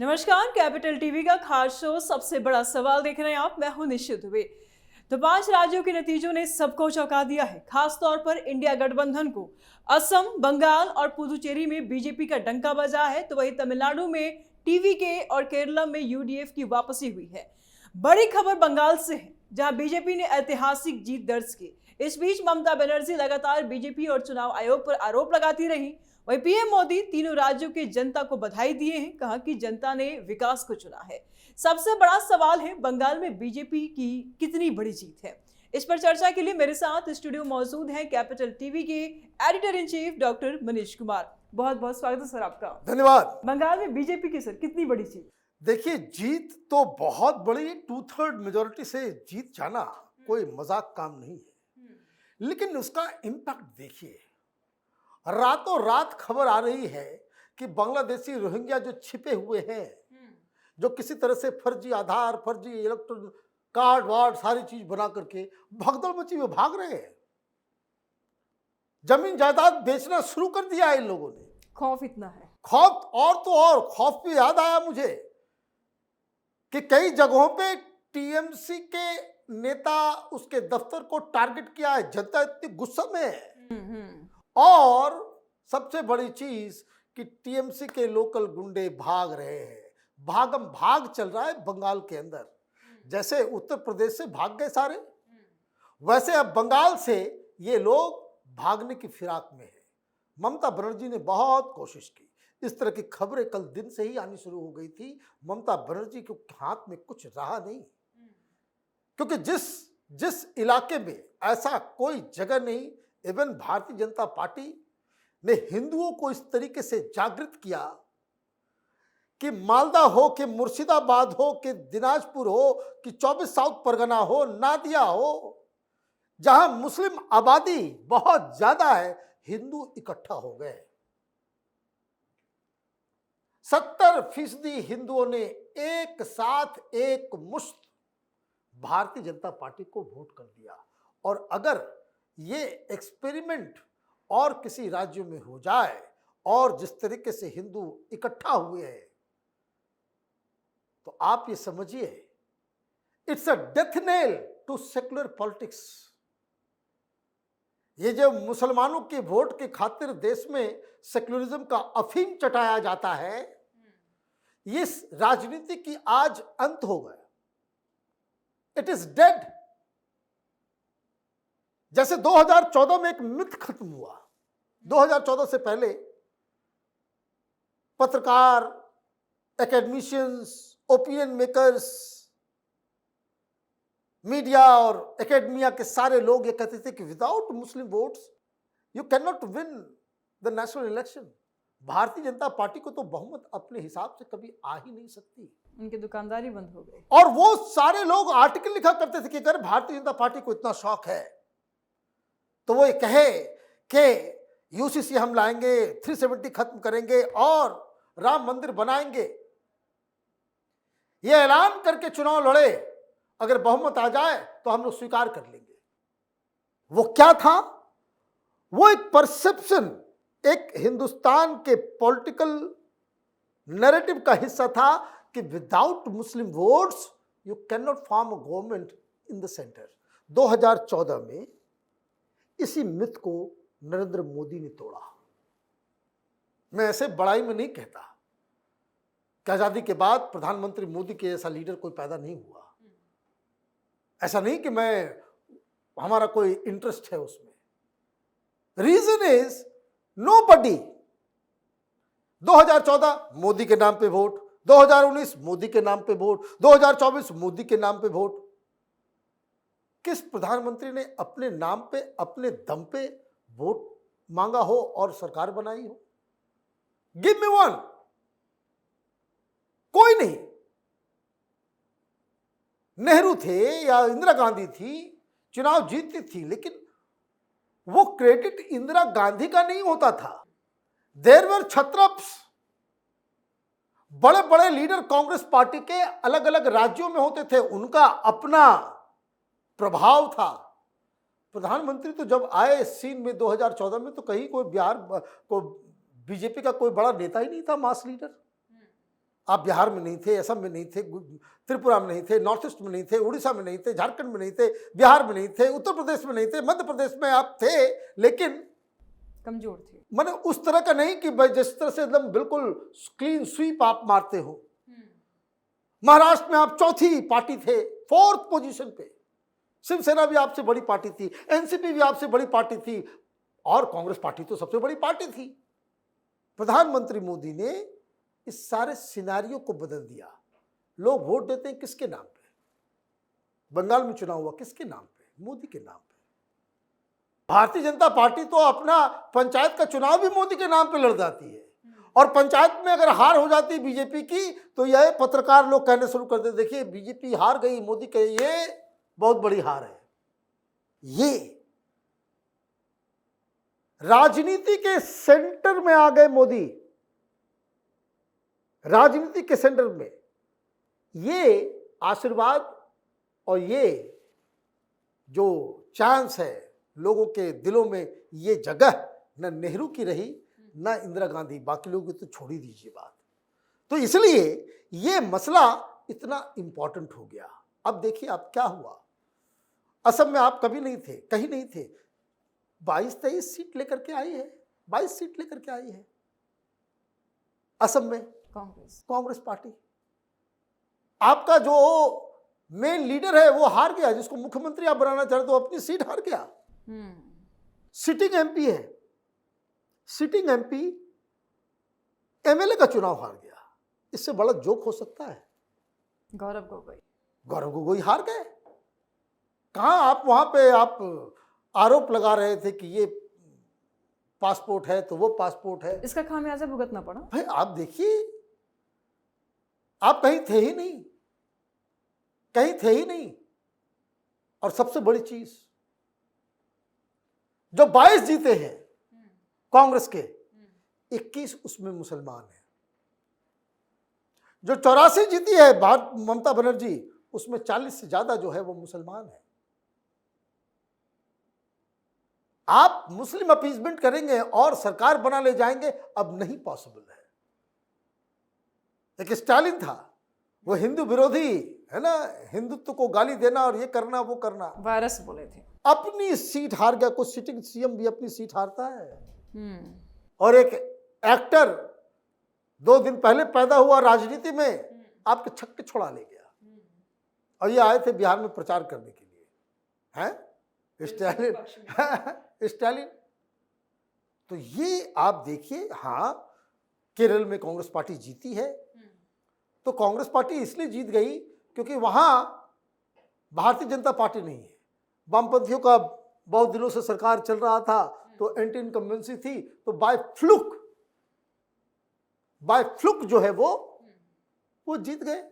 नमस्कार, capital TV का खास शो सबसे बड़ा सवाल देख रहे हैं आप। मैं हूं निश्चित दुबे। तो 5 राज्यों के नतीजों ने सबको चौंका दिया है, खास तौर पर इंडिया गठबंधन को। असम, बंगाल और पुदुचेरी में बीजेपी का डंका बजा है, तो वहीं तमिलनाडु में टीवीके और केरला में यूडीएफ की वापसी हुई है। बड़ी खबर बंगाल से है, जहां बीजेपी ने ऐतिहासिक जीत दर्ज की। इस बीच ममता बनर्जी लगातार बीजेपी और चुनाव आयोग पर आरोप लगाती रही। वहीं पीएम मोदी तीनों राज्यों की जनता को बधाई दिए हैं, कहा कि जनता ने विकास को चुना है। सबसे बड़ा सवाल है, बंगाल में बीजेपी की कितनी बड़ी जीत है। इस पर चर्चा के लिए मेरे साथ स्टूडियो मौजूद हैं कैपिटल टीवी के editor in chief doctor Manish Kumar. बहुत बहुत स्वागत है सर आपका। धन्यवाद। बंगाल में बीजेपी की सर कितनी बड़ी जीत? देखिए, जीत तो बहुत बड़ी, 2/3 मेजोरिटी से जीत जाना कोई मजाक काम नहीं है, लेकिन उसका इम्पैक्ट देखिए। रातों रात खबर आ रही है कि बांग्लादेशी रोहिंग्या जो छिपे हुए हैं, जो किसी तरह से फर्जी आधार, फर्जी इलेक्ट्रॉनिक कार्ड वार्ड सारी चीज बना करके भगदड़ मची हुए भाग रहे हैं। जमीन जायदाद बेचना शुरू कर दिया है इन लोगों ने। खौफ इतना है, खौफ और तो और खौफ भी याद आया मुझे कि कई जगहों पे टीएमसी के नेता उसके दफ्तर को टारगेट किया है। जनता इतनी गुस्से में है। और सबसे बड़ी चीज कि टीएमसी के लोकल गुंडे भाग रहे हैं। भागम भाग चल रहा है बंगाल के अंदर। जैसे उत्तर प्रदेश से भाग गए सारे, वैसे अब बंगाल से ये लोग भागने की फिराक में है। ममता बनर्जी ने बहुत कोशिश की। इस तरह की खबरें कल दिन से ही आनी शुरू हो गई थी। ममता बनर्जी के हाथ में कुछ रहा नहीं, क्योंकि जिस इलाके में ऐसा कोई जगह नहीं, इवन भारतीय जनता पार्टी ने हिंदुओं को इस तरीके से जागृत किया कि मालदा हो, कि मुर्शिदाबाद हो, कि दिनाजपुर हो, कि 24 साउथ परगना हो, नादिया हो, जहां मुस्लिम आबादी बहुत ज्यादा है, हिंदू इकट्ठा हो गए। 70% हिंदुओं ने एक साथ एक मुश्त भारतीय जनता पार्टी को वोट कर दिया। और अगर ये एक्सपेरिमेंट और किसी राज्य में हो जाए और जिस तरीके से हिंदू इकट्ठा हुए हैं, तो आप ये समझिए, it's a death nail to secular politics. ये जो मुसलमानों के वोट के खातिर देश में सेक्युलरिज्म का अफीम चटाया जाता है, इस राजनीति की आज अंत हो गया। It is dead. जैसे 2014 में एक मिथ खत्म हुआ। 2014 से पहले पत्रकार, एकेडमिशियंस, ओपिनियन मेकर्स, मीडिया और एकेडमिया के सारे लोग ये कहते थे कि without Muslim votes you can not win the national election. Bharatiya Janata party को तो बहुमत अपने हिसाब से कभी आ ही नहीं सकती। उनकी दुकानदारी बंद हो गई। और वो सारे लोग आर्टिकल लिखा करते थे कि अगर भारतीय जनता पार्टी को इतना शौक है तो वो ये कहे कि यूसीसी हम लाएंगे, 370 खत्म करेंगे और राम मंदिर बनाएंगे। ये ऐलान करके चुनाव लड़े, अगर बहुमत आ जाए तो हम लोग स्वीकार कर लेंगे। वो क्या था? वो एक परसेप्शन, एक हिंदुस्तान के पॉलिटिकल नैरेटिव का हिस्सा था कि without Muslim votes you can not form a government in the centre. 2014 में इसी मिथ को नरेंद्र मोदी ने तोड़ा। मैं ऐसे बड़ाई में नहीं कहता कि आजादी के बाद प्रधानमंत्री मोदी के जैसा लीडर कोई पैदा नहीं हुआ। ऐसा नहीं कि हमारा कोई इंटरेस्ट है उसमें। Reason is nobody. 2014 मोदी के नाम पे वोट, 2019 मोदी के नाम पे वोट, 2024 मोदी के नाम पे वोट। किस प्रधानमंत्री ने अपने नाम पे, अपने दम पे वोट मांगा हो और सरकार बनाई हो? Give me one. कोई नहीं। नेहरू थे या इंदिरा गांधी थी, चुनाव जीतती थी, लेकिन वो क्रेडिट इंदिरा गांधी का नहीं होता था। There were satraps. बड़े बड़े लीडर कांग्रेस पार्टी के अलग अलग राज्यों में होते थे, उनका अपना प्रभाव था। प्रधानमंत्री तो जब आए सीन में 2014 में, तो कहीं कोई बिहार को बीजेपी का कोई बड़ा नेता ही नहीं था, मास लीडर। आप बिहार में नहीं थे, असम में नहीं थे, त्रिपुरा में नहीं थे, नॉर्थ ईस्ट में नहीं थे, उड़ीसा में नहीं थे, झारखंड में नहीं थे, बिहार में नहीं थे, उत्तर प्रदेश में नहीं थे, मध्य प्रदेश में आप थे, लेकिन कमजोर थे। मैंने उस तरह का नहीं कि भाई जिस तरह से एकदम बिल्कुल क्लीन स्वीप आप मारते हो। महाराष्ट्र में आप चौथी पार्टी थे, 4th पोजीशन पे। शिवसेना भी आपसे बड़ी पार्टी थी, एनसीपी भी आपसे बड़ी पार्टी थी, और कांग्रेस पार्टी तो सबसे बड़ी पार्टी थी। प्रधानमंत्री मोदी ने इस सारे सिनारियो को बदल दिया। लोग वोट देते हैं किसके नाम पे? बंगाल में चुनाव हुआ किसके नाम पे? मोदी के नाम पे। भारतीय जनता पार्टी तो अपना पंचायत का चुनाव भी मोदी के नाम पे लड़ जाती है, और पंचायत में अगर हार हो जाती बीजेपी की तो यह पत्रकार लोग कहने शुरू कर देते, देखिए बीजेपी हार गई, मोदी के ये बहुत बड़ी हार है। ये राजनीति के सेंटर में आ गए मोदी, राजनीति के सेंटर में। ये आशीर्वाद और ये जो चांस है लोगों के दिलों में, ये जगह न नेहरू की रही न इंदिरा गांधी, बाकी लोगों की तो छोड़ ही दीजिए बात। तो इसलिए ये मसला इतना इंपॉर्टेंट हो गया। अब देखिए अब क्या हुआ। असम में आप कभी नहीं थे, कहीं नहीं थे, 22-23 सीट लेकर के आई है, 22 सीट लेकर के आई है असम में कांग्रेस पार्टी। आपका जो मेन लीडर है वो हार गया, जिसको मुख्यमंत्री आप बनाना चाह रहे तो अपनी सीट हार गया। सिटिंग एमपी है, सिटिंग एमपी एमएलए का चुनाव हार गया। इससे बड़ा जोक हो सकता है? गौरव गोगोई हार गए। कहां आप वहां पे आप आरोप लगा रहे थे कि ये पासपोर्ट है तो वो पासपोर्ट है, इसका खामियाजा भुगतना पड़ा। भाई आप देखिए, आप कहीं थे ही नहीं, कहीं थे ही नहीं। और सबसे बड़ी चीज, जो 22 जीते हैं कांग्रेस के, 21 उसमें मुसलमान हैं। जो 84 जीती है ममता बनर्जी, उसमें 40 से ज्यादा जो है वो मुसलमान है। आप मुस्लिम अपीसमेंट करेंगे और सरकार बना ले जाएंगे, अब नहीं पॉसिबल है। एक स्टालिन था, वो हिंदू विरोधी है ना, हिंदुत्व को गाली देना और ये करना वो करना, वायरस बोले थे। अपनी सीट हार गया। कोई सिटिंग सीएम भी अपनी सीट हारता है। और एक एक्टर 2 दिन पहले पैदा हुआ राजनीति में, आपके छक्के छोड़ा ले गया, और ये आए थे बिहार में प्रचार करने के लिए, हैं स्टालिन स्टालिन। तो ये आप देखिए। हाँ, केरल में कांग्रेस पार्टी जीती है, तो कांग्रेस पार्टी इसलिए जीत गई क्योंकि वहां भारतीय जनता पार्टी नहीं है, वामपंथियों का बहुत दिनों से सरकार चल रहा था, तो एंटी इनकम्बेंसी थी, तो बाय फ्लुक जो है वो जीत गए।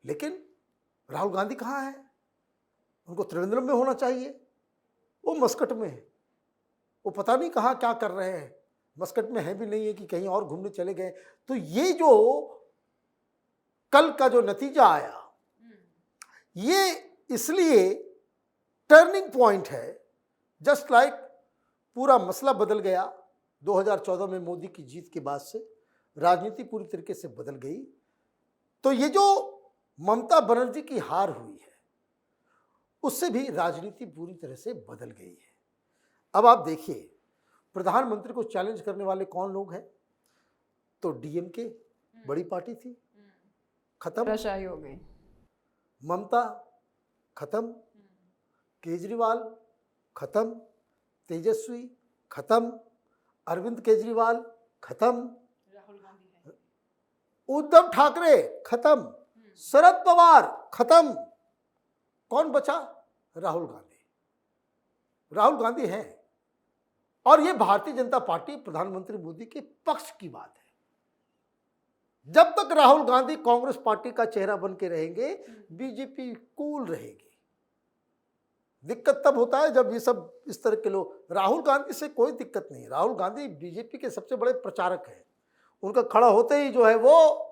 लेकिन राहुल गांधी कहाँ है? उनको त्रिवेंद्रम में होना चाहिए, वो मस्कट में है। वो पता नहीं कहाँ क्या कर रहे हैं, मस्कट में है भी नहीं है कि कहीं और घूमने चले गए। तो ये जो कल का जो नतीजा आया, ये इसलिए टर्निंग पॉइंट है। जस्ट लाइक पूरा मसला बदल गया 2014 में मोदी की जीत के बाद से, राजनीति पूरी तरीके से बदल गई। तो ये जो ममता बनर्जी की हार हुई है, उससे भी राजनीति पूरी तरह से बदल गई है। अब आप देखिए, प्रधानमंत्री को चैलेंज करने वाले कौन लोग हैं? तो डीएमके बड़ी पार्टी थी, खत्म, रशाई हो गई। ममता खत्म, केजरीवाल खत्म, तेजस्वी खत्म, अरविंद केजरीवाल खत्म, उद्धव ठाकरे खत्म, शरद पवार खत्म। कौन बचा? राहुल गांधी हैं। और ये भारतीय जनता पार्टी प्रधानमंत्री मोदी के पक्ष की बात है। जब तक राहुल गांधी कांग्रेस पार्टी का चेहरा बन के रहेंगे, बीजेपी कूल रहेगी। दिक्कत तब होता है जब ये सब इस तरह के लोग, राहुल गांधी से कोई दिक्कत नहीं। राहुल गांधी बीजेपी के सबसे बड़े प्रचारक हैं। उनका खड़ा होते ही जो है वो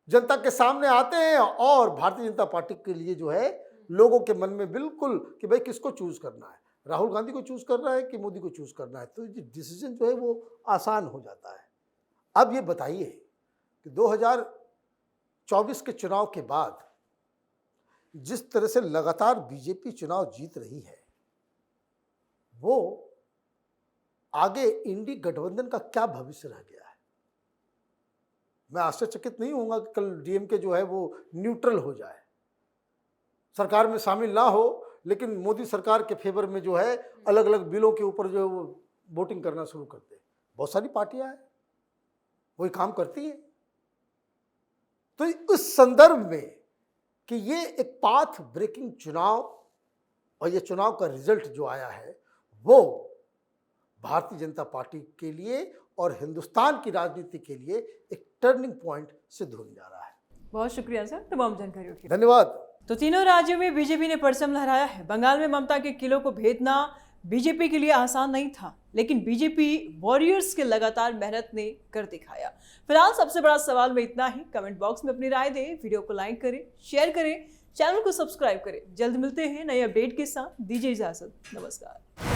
जनता के सामने आते हैं और भारतीय जनता पार्टी के लिए जो है लोगों के मन में बिल्कुल कि भाई किसको चूज करना है, राहुल गांधी को चूज करना है कि मोदी को चूज करना है। तो ये डिसीजन जो है वो आसान हो जाता है। अब ये बताइए, कि 2024 के चुनाव के बाद जिस तरह से लगातार बीजेपी चुनाव जीत रही है, वो आगे इंडी गठबंधन का क्या भविष्य रह गया है। मैं आश्चर्यचकित नहीं होऊंगा कि कल डीएमके जो है वो न्यूट्रल हो जाए, सरकार में शामिल ना हो, लेकिन मोदी सरकार के फेवर में जो है अलग अलग बिलों के ऊपर जो है वो वोटिंग करना शुरू कर दे। बहुत सारी पार्टियां हैं वही काम करती हैं। तो इस संदर्भ में कि ये एक पाथ ब्रेकिंग चुनाव और ये चुनाव का रिजल्ट जो आया है वो भारतीय जनता पार्टी के लिए और हिंदुस्तान की राजनीति के लिए एक टर्निंग पॉइंट सिद्ध होने जा रहा है। बहुत शुक्रिया सर तमाम जानकारियों के लिए। धन्यवाद। तो तीनों राज्यों में बीजेपी ने परचम लहराया है। बंगाल में ममता के किलों को भेदना बीजेपी के लिए आसान नहीं था, लेकिन बीजेपी वॉरियर्स के लगातार मेहनत ने कर दिखाया। फिलहाल सबसे बड़ा सवाल में इतना ही। कमेंट बॉक्स में अपनी राय दें, वीडियो को लाइक करें, शेयर करें, चैनल को सब्सक्राइब करें। जल्द मिलते हैं नए अपडेट के साथ। दीजिए इजाजत, नमस्कार।